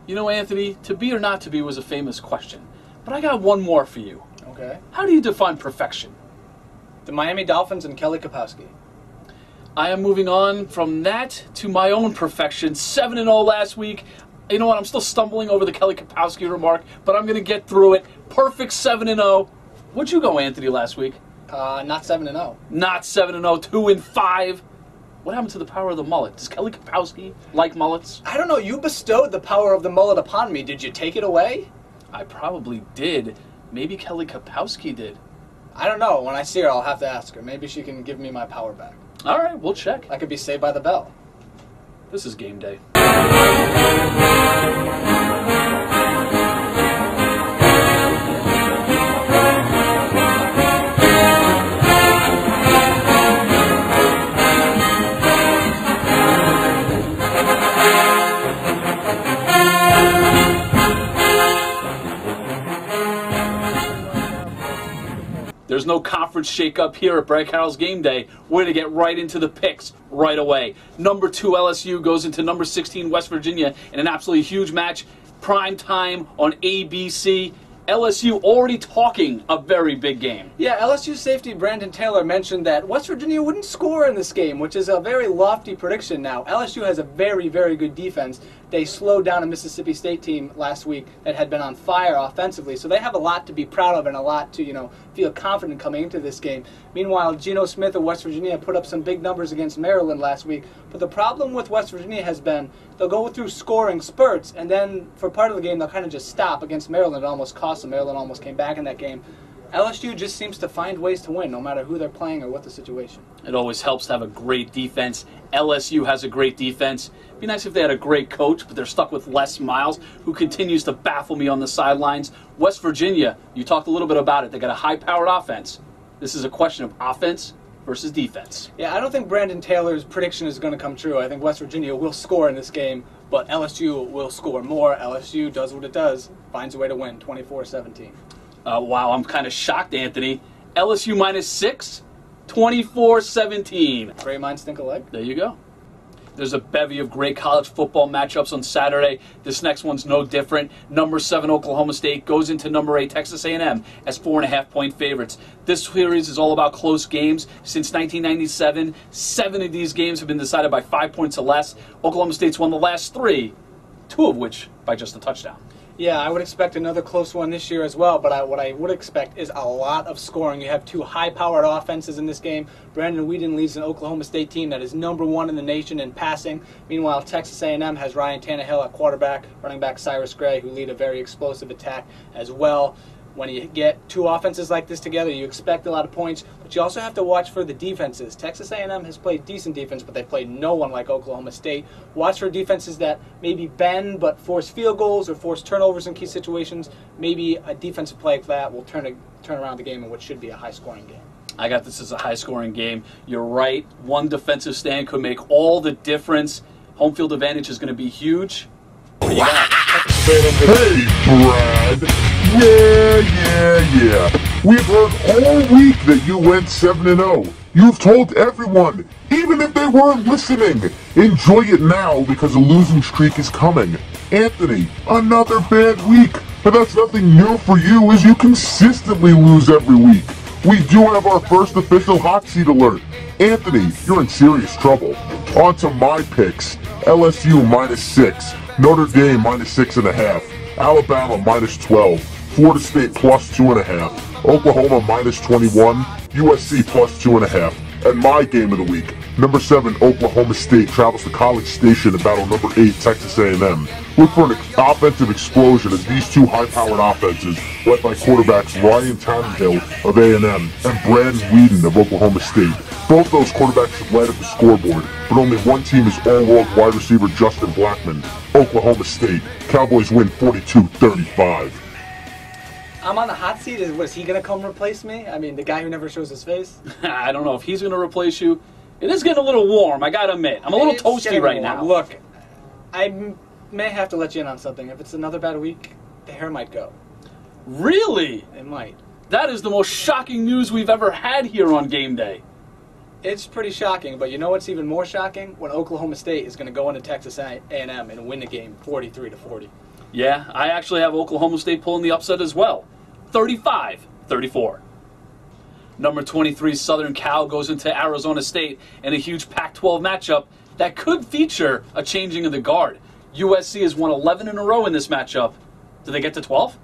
You know, Anthony, to be or not to be was a famous question. But I got one more for you. Okay. How do you define perfection? The Miami Dolphins and Kelly Kapowski. I am moving on from that to my own perfection. 7-0 last week. You know what? I'm still stumbling over the Kelly Kapowski remark, but I'm going to get through it. Perfect 7-0. What'd you go, Anthony, last week? Not 7-0. Not 7-0. 2-5. What happened to the power of the mullet? Does Kelly Kapowski like mullets? I don't know. You bestowed the power of the mullet upon me. Did you take it away? I probably did. Maybe Kelly Kapowski did. I don't know. When I see her, I'll have to ask her. Maybe she can give me my power back. All right, we'll check. I could be saved by the bell. This is Game Day. There's no conference shake-up here at Brad Carroll's Game Day. We're going to get right into the picks right away. Number 2 LSU goes into number 16 West Virginia in an absolutely huge match. Prime time on ABC. LSU already talking a very big game. Yeah, LSU safety Brandon Taylor mentioned that West Virginia wouldn't score in this game, which is a very lofty prediction now. LSU has a very, very good defense. They slowed down a Mississippi State team last week that had been on fire offensively, so they have a lot to be proud of and a lot to, feel confident coming into this game. Meanwhile, Geno Smith of West Virginia put up some big numbers against Maryland last week, but the problem with West Virginia has been they'll go through scoring spurts, and then for part of the game they'll kind of just stop. Against Maryland, it almost cost them. Maryland almost came back in that game. LSU just seems to find ways to win, no matter who they're playing or what the situation. It always helps to have a great defense. LSU has a great defense. It'd be nice if they had a great coach, but they're stuck with Les Miles, who continues to baffle me on the sidelines. West Virginia, you talked a little bit about it. They got a high-powered offense. This is a question of offense versus defense. Yeah, I don't think Brandon Taylor's prediction is going to come true. I think West Virginia will score in this game, but LSU will score more. LSU does what it does, finds a way to win, 24-17. Wow, I'm kind of shocked, Anthony. LSU -6, 24-17. Great minds think alike. There you go. There's a bevy of great college football matchups on Saturday. This next one's no different. Number 7 Oklahoma State goes into number 8 Texas A&M as 4.5-point favorites. This series is all about close games. Since 1997, 7 of these games have been decided by 5 points or less. Oklahoma State's won the last 3, 2 of which by just a touchdown. Yeah, I would expect another close one this year as well, but what I would expect is a lot of scoring. You have 2 high-powered offenses in this game. Brandon Weeden leads an Oklahoma State team that is number 1 in the nation in passing. Meanwhile, Texas A&M has Ryan Tannehill at quarterback, running back Cyrus Gray, who lead a very explosive attack as well. When you get 2 offenses like this together, you expect a lot of points, but you also have to watch for the defenses. Texas A&M has played decent defense, but they played no one like Oklahoma State. Watch for defenses that maybe bend but force field goals or force turnovers in key situations. Maybe a defensive play like that will turn around the game in what should be a high-scoring game. I got this as a high-scoring game. You're right. One defensive stand could make all the difference. Home field advantage is going to be huge. What do you got? Hey, Brad. Yeah. We've heard all week that you went 7-0. You've told everyone, even if they weren't listening. Enjoy it now because a losing streak is coming. Anthony, another bad week. But that's nothing new for you as you consistently lose every week. We do have our first official hot seat alert. Anthony, you're in serious trouble. On to my picks. LSU -6. Notre Dame -6.5. Alabama -12. Florida State +2.5. Oklahoma -21. USC +2.5. And my game of the week, number 7 Oklahoma State travels to College Station to battle number 8 Texas A&M. Look for an offensive explosion as these 2 high-powered offenses, led by quarterbacks Ryan Tannehill of A&M and Brandon Weeden of Oklahoma State. Both those quarterbacks should light up the scoreboard, but only one team is all-world wide receiver Justin Blackmon, Oklahoma State. Cowboys win 42-35. I'm on the hot seat. Is he going to come replace me? I mean, the guy who never shows his face? I don't know if he's going to replace you. It is getting a little warm, I got to admit. I'm a little toasty right now. Look, I may have to let you in on something. If it's another bad week, the hair might go. Really? It might. That is the most shocking news we've ever had here on Game Day. It's pretty shocking, but you know what's even more shocking? When Oklahoma State is going to go into Texas A&M and win the game 43-40. Yeah, I actually have Oklahoma State pulling the upset as well. 35-34. Number 23 Southern Cal goes into Arizona State in a huge Pac-12 matchup that could feature a changing of the guard. USC has won 11 in a row in this matchup. Do they get to 12?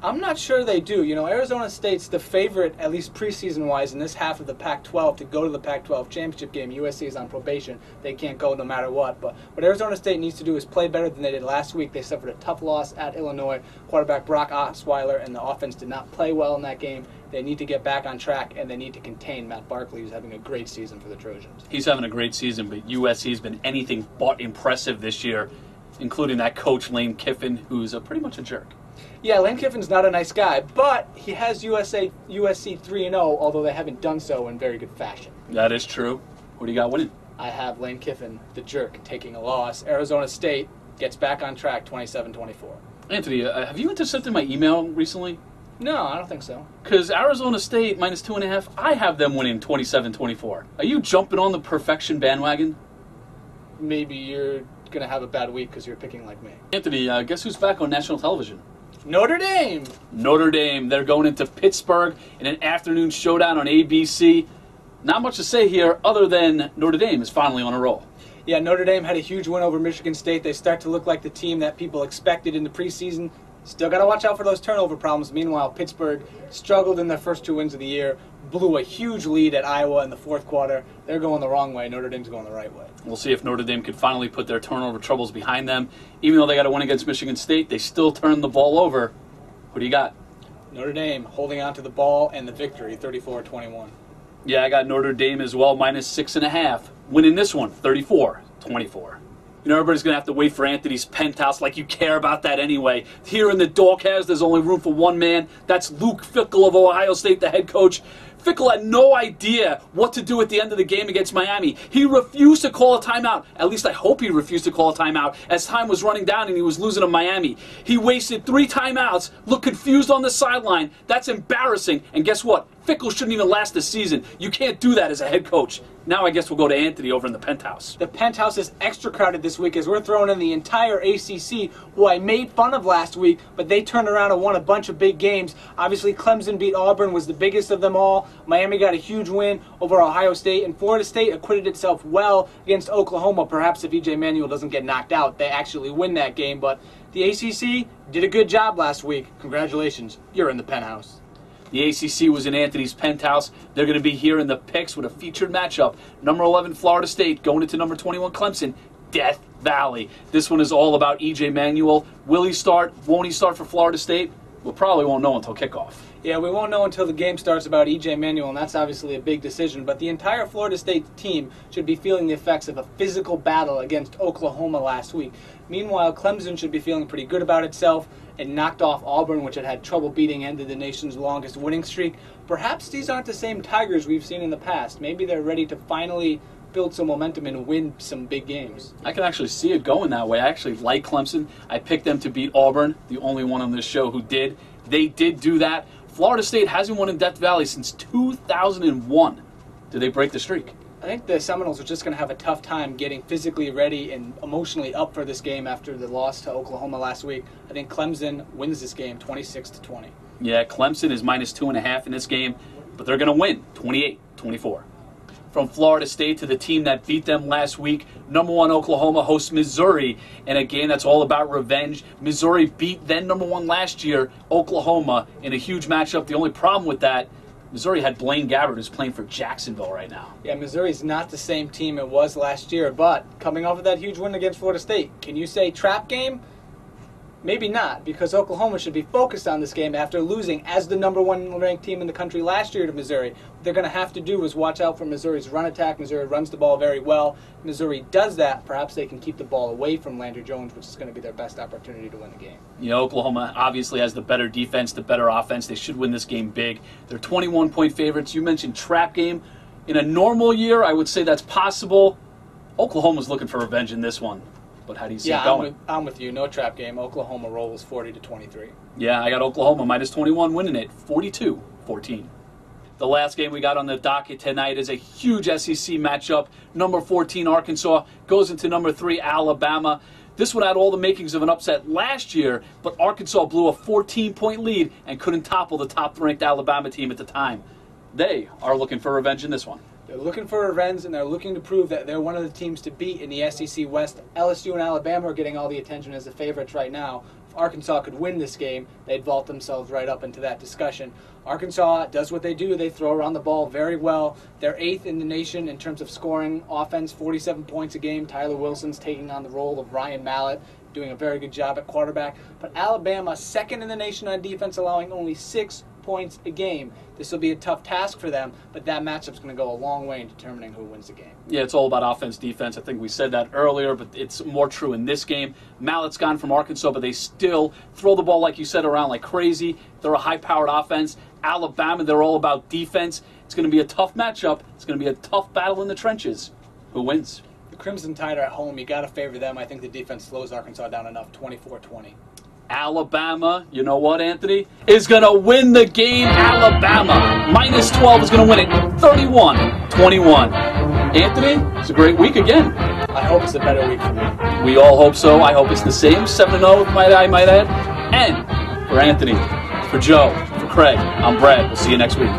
I'm not sure they do. You know, Arizona State's the favorite, at least preseason-wise, in this half of the Pac-12 to go to the Pac-12 championship game. USC is on probation. They can't go no matter what. But what Arizona State needs to do is play better than they did last week. They suffered a tough loss at Illinois. Quarterback Brock Osweiler and the offense did not play well in that game. They need to get back on track, and they need to contain Matt Barkley, who's having a great season for the Trojans. He's having a great season, but USC's been anything but impressive this year, including that coach Lane Kiffin, who's pretty much a jerk. Yeah, Lane Kiffin's not a nice guy, but he has USC 3-0, although they haven't done so in very good fashion. That is true. Who do you got winning? I have Lane Kiffin, the jerk, taking a loss. Arizona State gets back on track 27-24. Anthony, have you intercepted my email recently? No, I don't think so. Because Arizona State minus 2.5, I have them winning 27-24. Are you jumping on the perfection bandwagon? Maybe you're going to have a bad week because you're picking like me. Anthony, guess who's back on national television? Notre Dame! Notre Dame. They're going into Pittsburgh in an afternoon showdown on ABC. Not much to say here other than Notre Dame is finally on a roll. Yeah, Notre Dame had a huge win over Michigan State. They start to look like the team that people expected in the preseason. Still got to watch out for those turnover problems. Meanwhile, Pittsburgh struggled in their first 2 wins of the year, blew a huge lead at Iowa in the fourth quarter. They're going the wrong way. Notre Dame's going the right way. We'll see if Notre Dame can finally put their turnover troubles behind them. Even though they got to win against Michigan State, they still turn the ball over. Who do you got? Notre Dame holding on to the ball and the victory, 34-21. Yeah, I got Notre Dame as well, minus 6.5. Winning this one, 34-24. You know, everybody's going to have to wait for Anthony's penthouse like you care about that anyway. Here in the doghouse, there's only room for one man. That's Luke Fickell of Ohio State, the head coach. Fickell had no idea what to do at the end of the game against Miami. He refused to call a timeout. At least I hope he refused to call a timeout as time was running down and he was losing to Miami. He wasted 3 timeouts, looked confused on the sideline. That's embarrassing. And guess what? Fickell shouldn't even last the season. You can't do that as a head coach. Now I guess we'll go to Anthony over in the penthouse. The penthouse is extra crowded this week as we're throwing in the entire ACC, who I made fun of last week, but they turned around and won a bunch of big games. Obviously, Clemson beat Auburn, was the biggest of them all. Miami got a huge win over Ohio State, and Florida State acquitted itself well against Oklahoma. Perhaps if E.J. Manuel doesn't get knocked out, they actually win that game. But the ACC did a good job last week. Congratulations, you're in the penthouse. The ACC was in Anthony's penthouse. They're going to be here in the picks with a featured matchup. Number 11, Florida State, going into number 21, Clemson, Death Valley. This one is all about E.J. Manuel. Will he start? Won't he start for Florida State? We probably won't know until kickoff. Yeah, we won't know until the game starts about E.J. Manuel, and that's obviously a big decision. But the entire Florida State team should be feeling the effects of a physical battle against Oklahoma last week. Meanwhile, Clemson should be feeling pretty good about itself and knocked off Auburn, which had trouble beating, ended the nation's longest winning streak. Perhaps these aren't the same Tigers we've seen in the past. Maybe they're ready to finally build some momentum and win some big games. I can actually see it going that way. I actually like Clemson. I picked them to beat Auburn, the only one on this show who did. They did do that. Florida State hasn't won in Death Valley since 2001. Did they break the streak? I think the Seminoles are just going to have a tough time getting physically ready and emotionally up for this game after the loss to Oklahoma last week. I think Clemson wins this game 26-20. Yeah, Clemson is minus 2.5 in this game, but they're going to win 28-24. From Florida State to the team that beat them last week, number 1 Oklahoma hosts Missouri in a game that's all about revenge. Missouri beat then number 1 last year, Oklahoma, in a huge matchup. The only problem with that, Missouri had Blaine Gabbert, who's playing for Jacksonville right now. Yeah, Missouri's not the same team it was last year, but coming off of that huge win against Florida State, can you say trap game? Maybe not, because Oklahoma should be focused on this game after losing as the number 1 ranked team in the country last year to Missouri. What they're going to have to do is watch out for Missouri's run attack. Missouri runs the ball very well. Missouri does that. Perhaps they can keep the ball away from Landry Jones, which is going to be their best opportunity to win the game. You know, Oklahoma obviously has the better defense, the better offense. They should win this game big. They're 21-point favorites. You mentioned trap game. In a normal year, I would say that's possible. Oklahoma's looking for revenge in this one. But how do you see it going? I'm with you. No trap game. Oklahoma rolls 40-23. Yeah, I got Oklahoma minus 21 winning it 42-14. The last game we got on the docket tonight is a huge SEC matchup. Number 14 Arkansas goes into number 3 Alabama. This one had all the makings of an upset last year, but Arkansas blew a 14-point lead and couldn't topple the top-ranked Alabama team at the time. They are looking for revenge in this one. They're looking for revenge, and they're looking to prove that they're one of the teams to beat in the SEC West. LSU and Alabama are getting all the attention as the favorites right now. If Arkansas could win this game, they'd vault themselves right up into that discussion. Arkansas does what they do. They throw around the ball very well. They're 8th in the nation in terms of scoring offense, 47 points a game. Tyler Wilson's taking on the role of Ryan Mallett, doing a very good job at quarterback. But Alabama, 2nd in the nation on defense, allowing only 6 points a game. This will be a tough task for them, but that matchup's going to go a long way in determining who wins the game. Yeah, it's all about offense, defense. I think we said that earlier, but it's more true in this game. Mallett's gone from Arkansas, but they still throw the ball, like you said, around like crazy. They're a high-powered offense. Alabama, they're all about defense. It's going to be a tough matchup. It's going to be a tough battle in the trenches. Who wins? The Crimson Tide are at home. You got to favor them. I think the defense slows Arkansas down enough, 24-20. Alabama, you know what, Anthony, is going to win the game. Alabama, minus 12, is going to win it 31-21. Anthony, it's a great week again. I hope it's a better week for me. We all hope so. I hope it's the same, 7-0, might add. And for Anthony, for Joe, for Craig, I'm Brad. We'll see you next week.